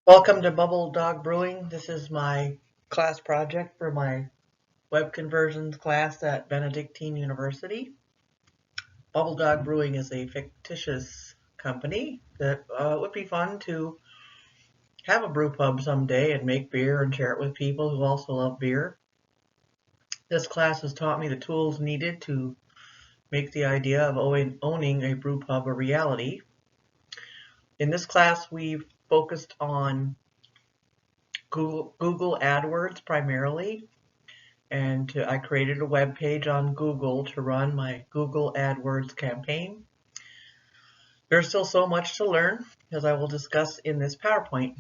Welcome to Dog Brewing. This is my class project for my web conversions class at Benedictine University. Dog Brewing is a fictitious company that would be fun to have a brew pub someday and make beer and share it with people who also love beer. This class has taught me the tools needed to make the idea of owning a brew pub a reality. In this class, we've focused on Google AdWords primarily, and I created a web page on Google to run my Google AdWords campaign. There's still so much to learn, as I will discuss in this PowerPoint.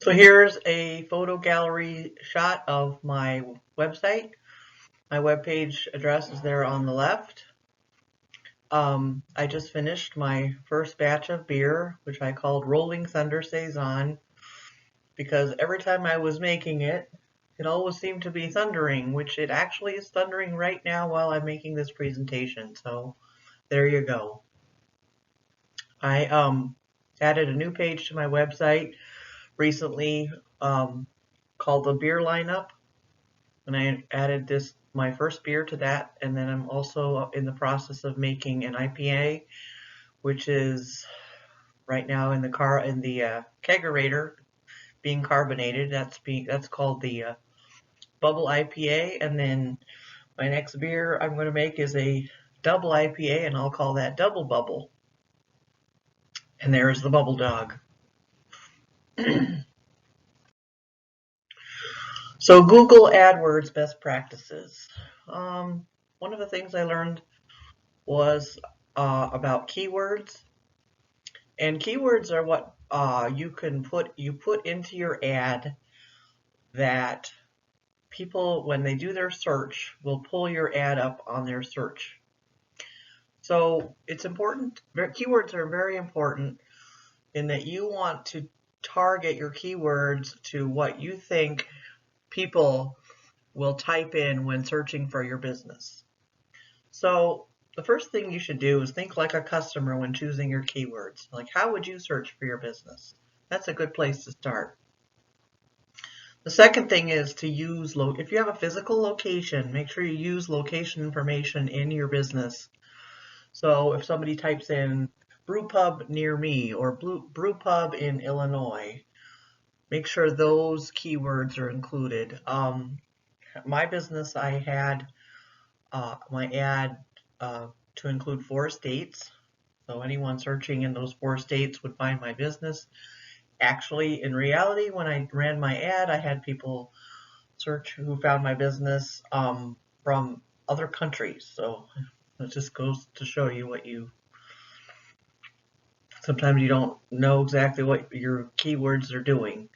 So here's a photo gallery shot of my website. My webpage address is there on the left. I just finished my first batch of beer, which I called Rolling Thunder Saison, because every time I was making it, it always seemed to be thundering, which it actually is thundering right now while I'm making this presentation. So there you go. I added a new page to my website recently called the beer lineup, and I added my first beer to that, and then I'm also in the process of making an IPA, which is right now in the kegerator being carbonated. That's called the Bubble IPA, and then my next beer I'm going to make is a double IPA, and I'll call that Double Bubble. And there is the Bubble Dog. So Google AdWords best practices. One of the things I learned was about keywords, and keywords are what you put into your ad that people, when they do their search, will pull your ad up on their search. So it's important. Keywords are very important in that you want to target your keywords to what you think people will type in when searching for your business. So the first thing you should do is think like a customer when choosing your keywords. Like, how would you search for your business? That's a good place to start. The second thing is to use, if you have a physical location, make sure you use location information in your business. So if somebody types in brew pub near me or brew pub in Illinois, make sure those keywords are included. My business, I had my ad to include 4 states. So anyone searching in those 4 states would find my business. Actually, in reality, when I ran my ad, I had people search who found my business from other countries. So it just goes to show you sometimes you don't know exactly what your keywords are doing.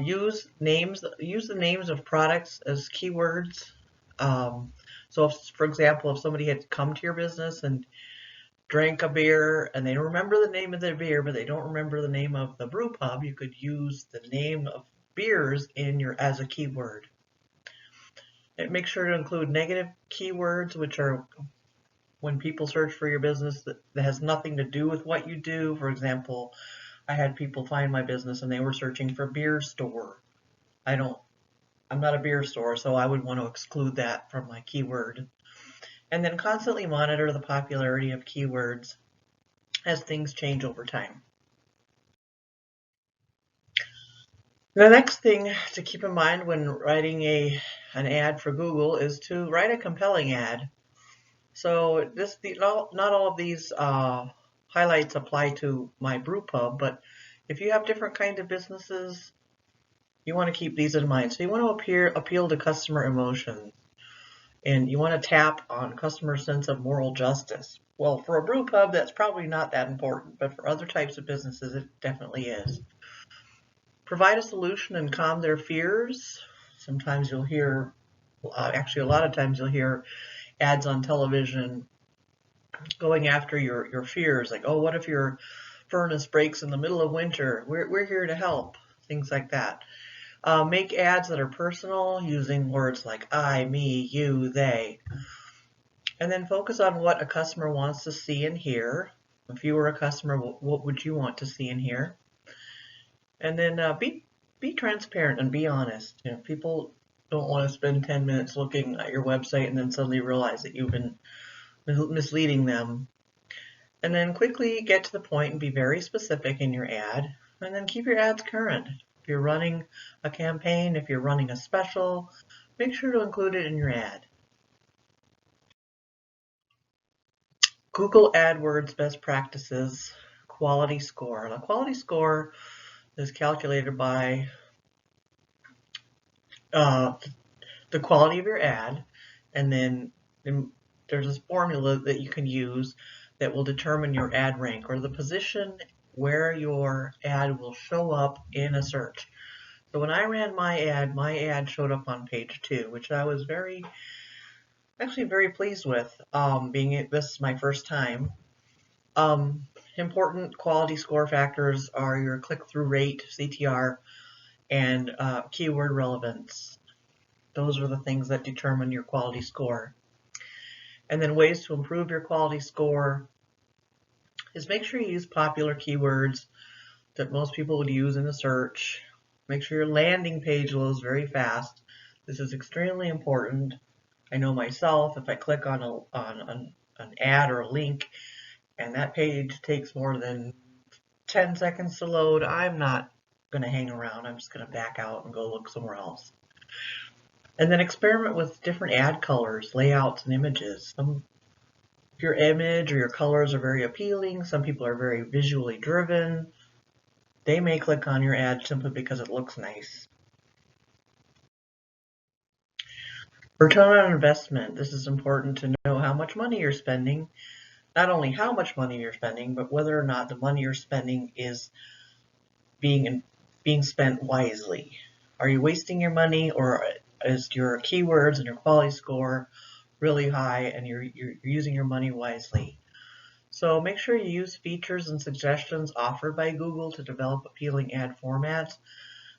Use the names of products as keywords. So if, for example, if somebody had come to your business and drank a beer and they remember the name of their beer, but they don't remember the name of the brew pub, you could use the name of beers as a keyword. And make sure to include negative keywords, which are when people search for your business that has nothing to do with what you do. For example, I had people find my business and they were searching for beer store. I'm not a beer store, so I would want to exclude that from my keyword. And then constantly monitor the popularity of keywords as things change over time. The next thing to keep in mind when writing an ad for Google is to write a compelling ad. So not all of these highlights apply to my brew pub, but if you have different kinds of businesses, you want to keep these in mind. So you want to appeal to customer emotions, and you want to tap on customer sense of moral justice. Well, for a brew pub, that's probably not that important, but for other types of businesses, it definitely is. Provide a solution and calm their fears. Sometimes you'll hear, actually a lot of times you'll hear ads on television going after your fears, like, oh, what if your furnace breaks in the middle of winter? We're here to help, things like that. Make ads that are personal using words like I, me, you, they. And then focus on what a customer wants to see and hear. If you were a customer, what would you want to see and hear? And then be transparent and be honest. You know, people don't want to spend 10 minutes looking at your website and then suddenly realize that you've been misleading them. And then quickly get to the point and be very specific in your ad. And then keep your ads current. If you're running a campaign, if you're running a special, make sure to include it in your ad. Google AdWords best practices quality score. The quality score is calculated by the quality of your ad, and then there's this formula that you can use that will determine your ad rank or the position where your ad will show up in a search. So when I ran my ad showed up on page 2, which I was actually very pleased with, being this is my first time. Important quality score factors are your click-through rate, CTR, and keyword relevance. Those are the things that determine your quality score. And then ways to improve your quality score is make sure you use popular keywords that most people would use in a search. Make sure your landing page loads very fast. This is extremely important. I know myself, if I click on an ad or a link and that page takes more than 10 seconds to load, I'm not going to hang around. I'm just going to back out and go look somewhere else. And then experiment with different ad colors, layouts, and images. If your image or your colors are very appealing, some people are very visually driven. They may click on your ad simply because it looks nice. Return on investment. This is important to know how much money you're spending. Not only how much money you're spending, but whether or not the money you're spending is being spent wisely. Are you wasting your money, or is your keywords and your quality score really high and you're using your money wisely? So make sure you use features and suggestions offered by Google to develop appealing ad formats.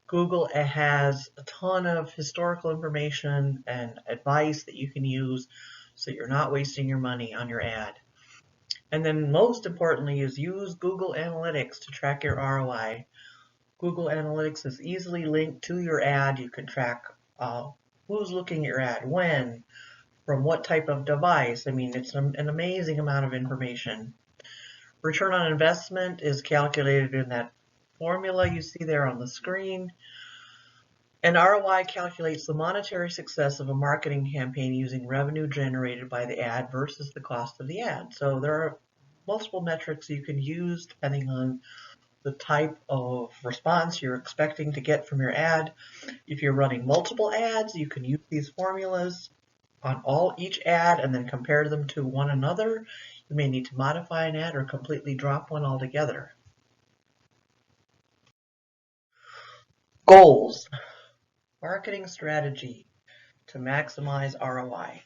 Google has a ton of historical information and advice that you can use so you're not wasting your money on your ad. And then most importantly is use Google Analytics to track your ROI. Google Analytics is easily linked to your ad. You can track who's looking at your ad, when, from what type of device. I mean, it's an amazing amount of information. Return on investment is calculated in that formula you see there on the screen. And ROI calculates the monetary success of a marketing campaign using revenue generated by the ad versus the cost of the ad. So there are multiple metrics you can use depending on the type of response you're expecting to get from your ad. If you're running multiple ads, you can use these formulas on each ad and then compare them to one another. You may need to modify an ad or completely drop one altogether. Goals. Marketing strategy to maximize ROI.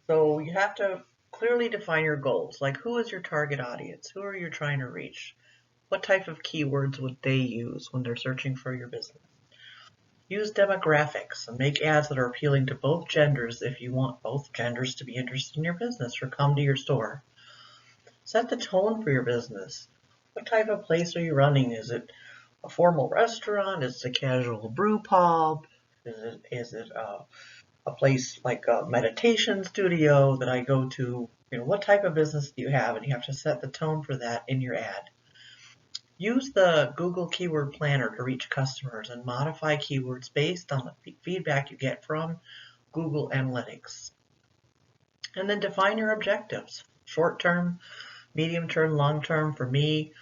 So you have to clearly define your goals, like who is your target audience? Who are you trying to reach? What type of keywords would they use when they're searching for your business? Use demographics and make ads that are appealing to both genders if you want both genders to be interested in your business or come to your store. Set the tone for your business. What type of place are you running? Is it a formal restaurant? Is it a casual brew pub? Is it a place like a meditation studio that I go to? You know, what type of business do you have? And you have to set the tone for that in your ad. Use the Google Keyword Planner to reach customers and modify keywords based on the feedback you get from Google Analytics. And then define your objectives. Short term, medium term, long term. For me,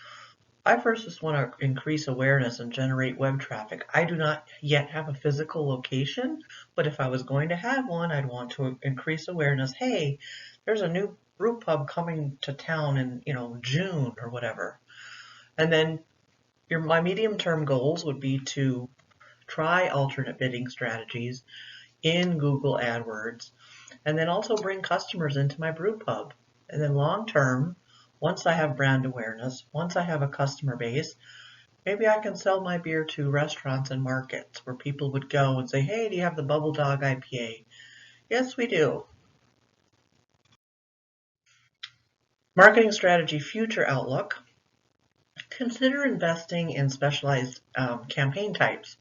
I first just want to increase awareness and generate web traffic. I do not yet have a physical location, but if I was going to have one, I'd want to increase awareness. Hey, there's a new brew pub coming to town in, June or whatever. And then my medium-term goals would be to try alternate bidding strategies in Google AdWords, and then also bring customers into my brew pub. And then long-term, once I have brand awareness, once I have a customer base, maybe I can sell my beer to restaurants and markets where people would go and say, hey, do you have the Bubble Dog IPA? Yes, we do. Marketing strategy future outlook. Consider investing in specialized campaign types.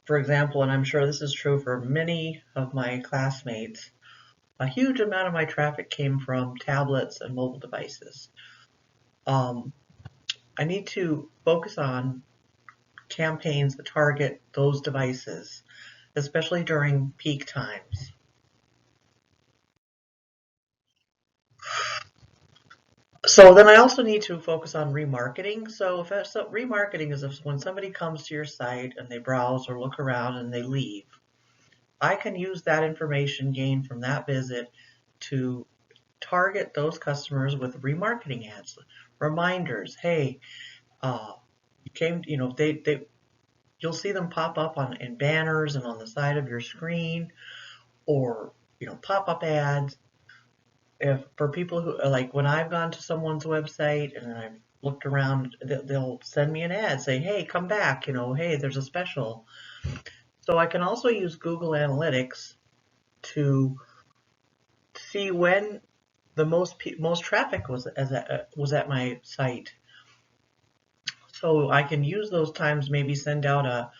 For example, and I'm sure this is true for many of my classmates, a huge amount of my traffic came from tablets and mobile devices. I need to focus on campaigns that target those devices, especially during peak times. So then I also need to focus on remarketing. So remarketing is when somebody comes to your site and they browse or look around and they leave. I can use that information gained from that visit to target those customers with remarketing ads, reminders. Hey, you came, you'll see them pop up in banners and on the side of your screen, or pop-up ads. If for people who like when I've gone to someone's website and I've looked around, they'll send me an ad, say, hey, come back, hey, there's a special. So I can also use Google Analytics to see when the most traffic was at my site. So I can use those times, maybe send out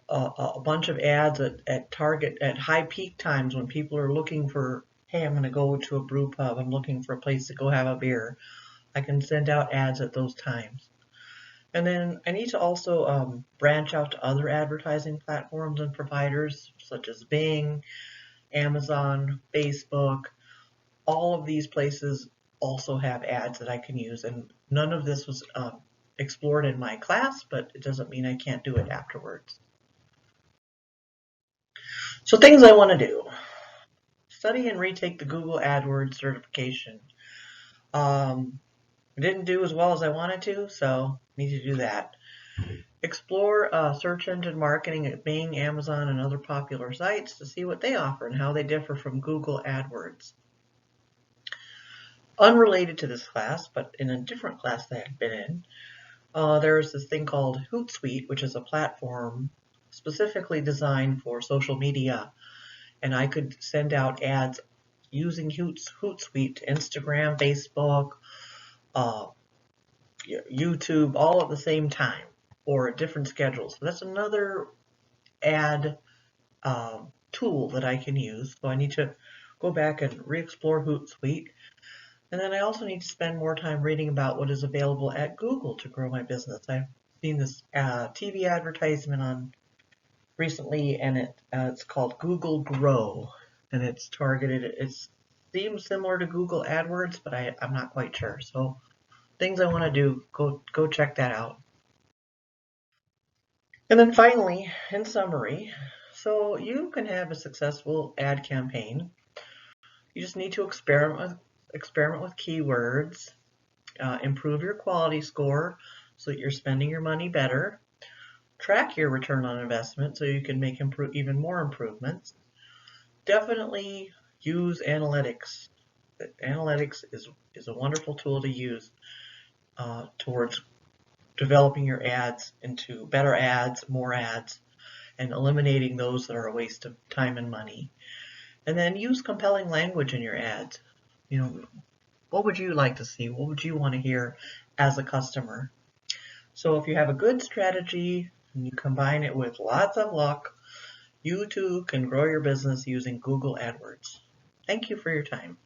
a bunch of ads at high peak times when people are looking for, hey, I'm going to go to a brew pub, I'm looking for a place to go have a beer. I can send out ads at those times. And then I need to also branch out to other advertising platforms and providers such as Bing, Amazon, Facebook. All of these places also have ads that I can use, and none of this was explored in my class, but it doesn't mean I can't do it afterwards. So things I want to do. Study and retake the Google AdWords certification. I didn't do as well as I wanted to, so need to do that. Explore search engine marketing at Bing, Amazon, and other popular sites to see what they offer and how they differ from Google AdWords. Unrelated to this class, but in a different class that I've been in, there's this thing called Hootsuite, which is a platform specifically designed for social media. And I could send out ads using Hootsuite to Instagram, Facebook, YouTube, all at the same time or at different schedules. So that's another ad tool that I can use. So I need to go back and re-explore Hootsuite. And then I also need to spend more time reading about what is available at Google to grow my business. I've seen this TV advertisement on recently, and it's called Google Grow, and it's targeted. It seems similar to Google AdWords, but I'm not quite sure. So things I want to do, go check that out. And then finally, in summary, so you can have a successful ad campaign. You just need to experiment with keywords, improve your quality score so that you're spending your money better, track your return on investment so you can make even more improvements. Definitely use analytics. Analytics is a wonderful tool to use towards developing your ads into better ads, more ads, and eliminating those that are a waste of time and money. And then use compelling language in your ads. What would you like to see? What would you want to hear as a customer? So if you have a good strategy and you combine it with lots of luck, you too can grow your business using Google AdWords. Thank you for your time.